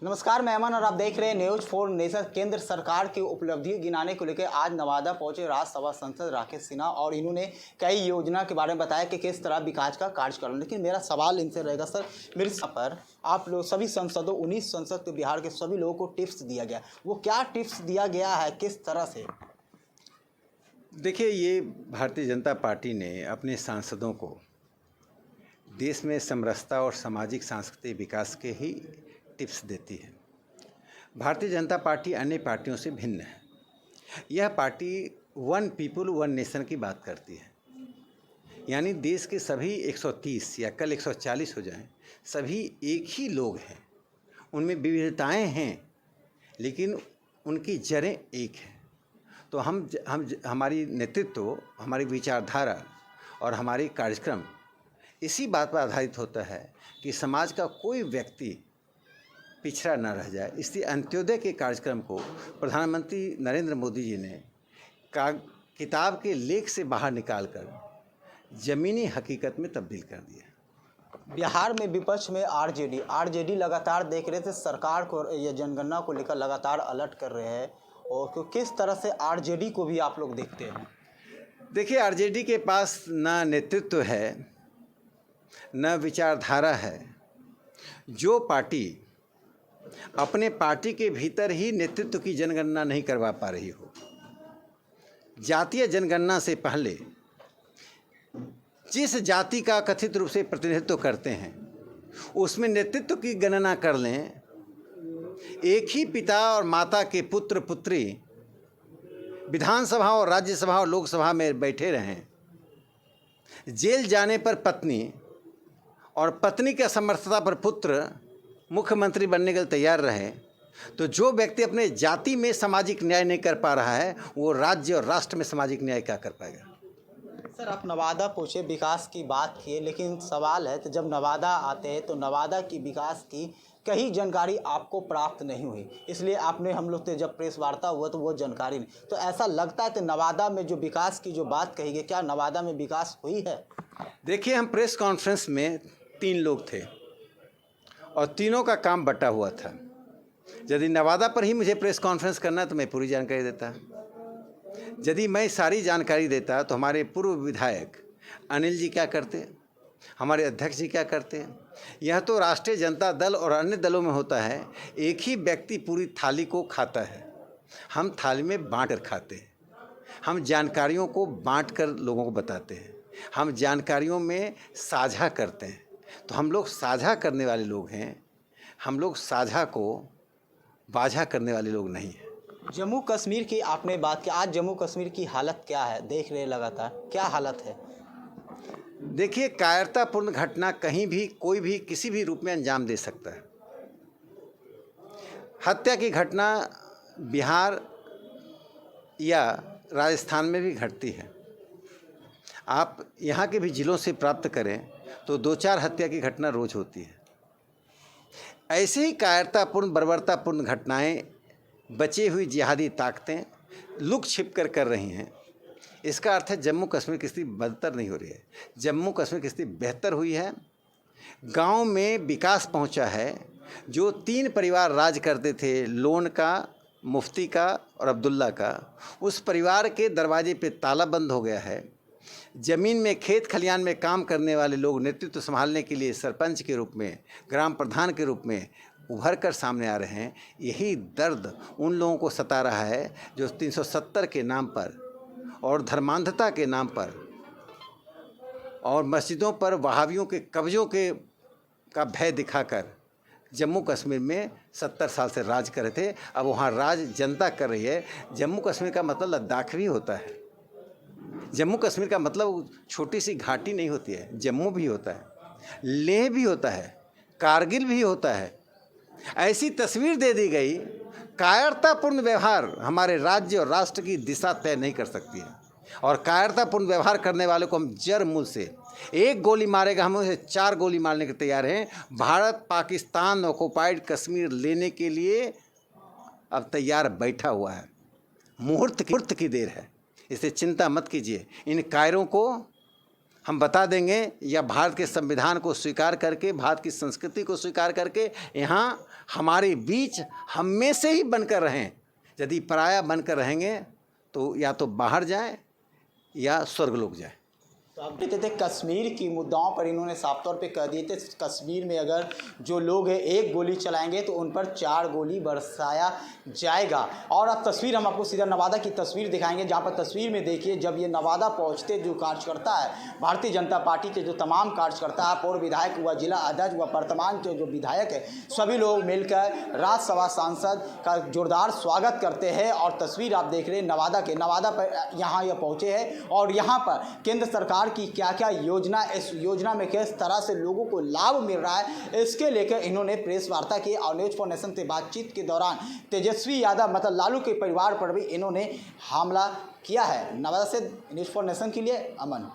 नमस्कार, मैं अमन और आप देख रहे हैं न्यूज 4 नेशन। केंद्र सरकार की उपलब्धि गिनाने को लेकर आज नवादा पहुंचे राज्यसभा सांसद राकेश सिन्हा और इन्होंने कई योजना के बारे में बताया कि किस तरह विकास का कार्य करना। लेकिन मेरा सवाल इनसे रहेगा, सर मेरे पर आप लोग सभी सांसदों 19 सांसद के बिहार के सभी लोगों को टिप्स दिया गया, वो क्या टिप्स दिया गया है, किस तरह से? देखिए, ये भारतीय जनता पार्टी ने अपने सांसदों को देश में समरसता और सामाजिक सांस्कृतिक विकास के ही टिप्स देती है। भारतीय जनता पार्टी अन्य पार्टियों से भिन्न है। यह party one people one nation की बात करती है, यानी देश के सभी 130 या कल 140 हो जाएं, सभी एक ही लोग हैं। उनमें विविधताएं हैं लेकिन उनकी जड़ें एक हैं। तो हमारी नेतृत्व, हमारी विचारधारा और हमारी कार्यक्रम इसी बात पर आधारित होता है कि समाज का कोई व्यक्ति पिछड़ा न रह जाए। इसलिए अंत्योदय के कार्यक्रम को प्रधानमंत्री नरेंद्र मोदी जी ने किताब के लेख से बाहर निकालकर ज़मीनी हकीकत में तब्दील कर दिया। बिहार में विपक्ष में आरजेडी लगातार देख रहे थे, सरकार को या जनगणना को लेकर लगातार अलर्ट कर रहे हैं। और किस तरह से आरजेडी को भी आप लोग देखते हैं? देखिए, आरजेडी के पास न नेतृत्व है, न विचारधारा है। जो पार्टी अपने पार्टी के भीतर ही नेतृत्व की जनगणना नहीं करवा पा रही हो, जातीय जनगणना से पहले जिस जाति का कथित रूप से प्रतिनिधित्व करते हैं उसमें नेतृत्व की गणना कर लें। एक ही पिता और माता के पुत्र पुत्री विधानसभा और राज्यसभा और लोकसभा में बैठे रहें, जेल जाने पर पत्नी और पत्नी के असमर्थता पर पुत्र मुख्यमंत्री बनने के लिए तैयार रहे, तो जो व्यक्ति अपने जाति में सामाजिक न्याय नहीं कर पा रहा है वो राज्य और राष्ट्र में सामाजिक न्याय क्या कर पाएगा? सर, आप नवादा पहुँचे, विकास की बात किए, लेकिन सवाल है तो जब नवादा आते हैं तो नवादा की विकास की कहीं जानकारी आपको प्राप्त नहीं हुई, इसलिए आपने हम लोग से जब प्रेस वार्ता हुआ तो वो जानकारी नहीं। तो ऐसा लगता है कि नवादा में जो विकास की जो बात कही गई, क्या नवादा में विकास हुई है? देखिए, हम प्रेस कॉन्फ्रेंस में 3 लोग थे और तीनों का काम बटा हुआ था। यदि नवादा पर ही मुझे प्रेस कॉन्फ्रेंस करना तो मैं पूरी जानकारी देता। यदि मैं सारी जानकारी देता तो हमारे पूर्व विधायक अनिल जी क्या करते, हमारे अध्यक्ष जी क्या करते। यह तो राष्ट्रीय जनता दल और अन्य दलों में होता है, एक ही व्यक्ति पूरी थाली को खाता है। हम थाली में बांट कर खाते हैं, हम जानकारियों को बांट कर लोगों को बताते हैं, हम जानकारियों में साझा करते हैं। तो हम लोग साझा करने वाले लोग हैं, हम लोग साझा को बाझा करने वाले लोग नहीं हैं। जम्मू कश्मीर की आपने बात की, आज जम्मू कश्मीर की हालत क्या है देख रहे लगातार, क्या हालत है? देखिए, कायरतापूर्ण घटना कहीं भी कोई भी किसी भी रूप में अंजाम दे सकता है। हत्या की घटना बिहार या राजस्थान में भी घटती है। आप यहाँ के भी ज़िलों से प्राप्त करें तो 2-4 हत्या की घटना रोज़ होती है। ऐसे ही कायरतापूर्ण बर्बरतापूर्ण घटनाएं बची हुई जिहादी ताकतें लुक छिप कर रही हैं। इसका अर्थ है जम्मू कश्मीर की स्थिति बदतर नहीं हो रही है, जम्मू कश्मीर की स्थिति बेहतर हुई है। गांव में विकास पहुंचा है। जो 3 परिवार राज करते थे, लोन का, मुफ्ती का और अब्दुल्ला का, उस परिवार के दरवाजे पे ताला बंद हो गया है। ज़मीन में, खेत खलियान में काम करने वाले लोग नेतृत्व संभालने के लिए सरपंच के रूप में, ग्राम प्रधान के रूप में उभर कर सामने आ रहे हैं। यही दर्द उन लोगों को सता रहा है जो 370 के नाम पर और धर्मांधता के नाम पर और मस्जिदों पर वहाबियों के कब्जों का भय दिखाकर जम्मू कश्मीर में 70 साल से राज कर रहे थे। अब वहाँ राज जनता कर रही है। जम्मू कश्मीर का मतलब लद्दाख भी होता है। जम्मू कश्मीर का मतलब छोटी सी घाटी नहीं होती है, जम्मू भी होता है, लेह भी होता है, कारगिल भी होता है। ऐसी तस्वीर दे दी गई। कायरतापूर्ण व्यवहार हमारे राज्य और राष्ट्र की दिशा तय नहीं कर सकती है, और कायरतापूर्ण व्यवहार करने वाले को हम जड़ मूल से, एक गोली मारेगा हम उसे 4 गोली मारने के तैयार हैं। भारत पाकिस्तान ऑक्युपाइड कश्मीर लेने के लिए अब तैयार बैठा हुआ है। मुहूर्त की देर है, इसे चिंता मत कीजिए। इन कायरों को हम बता देंगे, या भारत के संविधान को स्वीकार करके, भारत की संस्कृति को स्वीकार करके यहाँ हमारे बीच हम में से ही बनकर रहें। यदि पराया बनकर रहेंगे तो या तो बाहर जाएं या स्वर्गलोक जाएं। तो आप कहते थे कश्मीर की मुद्दाओं पर इन्होंने साफ तौर पे कह दिए थे, कश्मीर में अगर जो लोग हैं एक गोली चलाएंगे तो उन पर 4 गोली बरसाया जाएगा। और अब तस्वीर हम आपको सीधा नवादा की तस्वीर दिखाएंगे, जहां पर तस्वीर में देखिए जब ये नवादा पहुंचते जो कार्यकर्ता है भारतीय जनता पार्टी के, जो तमाम कार्यकर्ता है, पूर्व विधायक हुआ, जिला अध्यक्ष हुआ, वर्तमान के जो विधायक है, सभी लोग मिलकर राज्यसभा सांसद का जोरदार स्वागत करते हैं। और तस्वीर आप देख रहे हैं नवादा के, नवादा पर यहाँ ये पहुँचे हैं और यहाँ पर केंद्र सरकार की क्या क्या योजना, इस योजना में किस तरह से लोगों को लाभ मिल रहा है, इसके लेकर इन्होंने प्रेस वार्ता की। और न्यूज़ फॉर नेशन से बातचीत के दौरान तेजस्वी यादव मतलब लालू के परिवार पर भी इन्होंने हमला किया है। नवादा से न्यूज़ फॉर नेशन के लिए अमन।